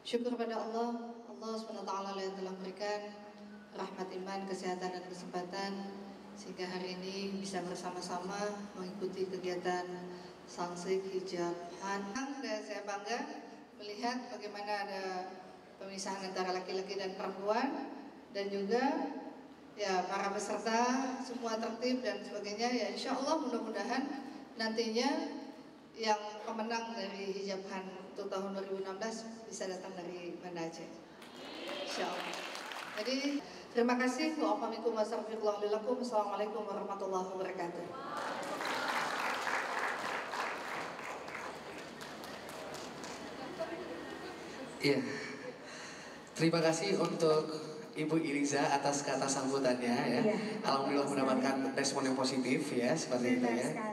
Syukur pada Allah, Allah SWT yang telah memberikan rahmat iman, kesehatan dan kesempatan sehingga hari ini bisa bersama-sama mengikuti kegiatan Sangsik Hijab Han. Dan saya bangga melihat bagaimana ada pemisahan antara laki-laki dan perempuan, dan juga ya para peserta semua tertib dan sebagainya. Ya insya Allah mudah-mudahan nantinya yang pemenang dari Hijab Han untuk tahun 2016 bisa datang dari Banda Aceh, insya Allah. Jadi terima kasih. Wassalamualaikum warahmatullahi wabarakatuh. Iya, terima kasih untuk Ibu Iriza atas kata sambutannya ya. Alhamdulillah mendapatkan respon yang positif ya, seperti itu ya.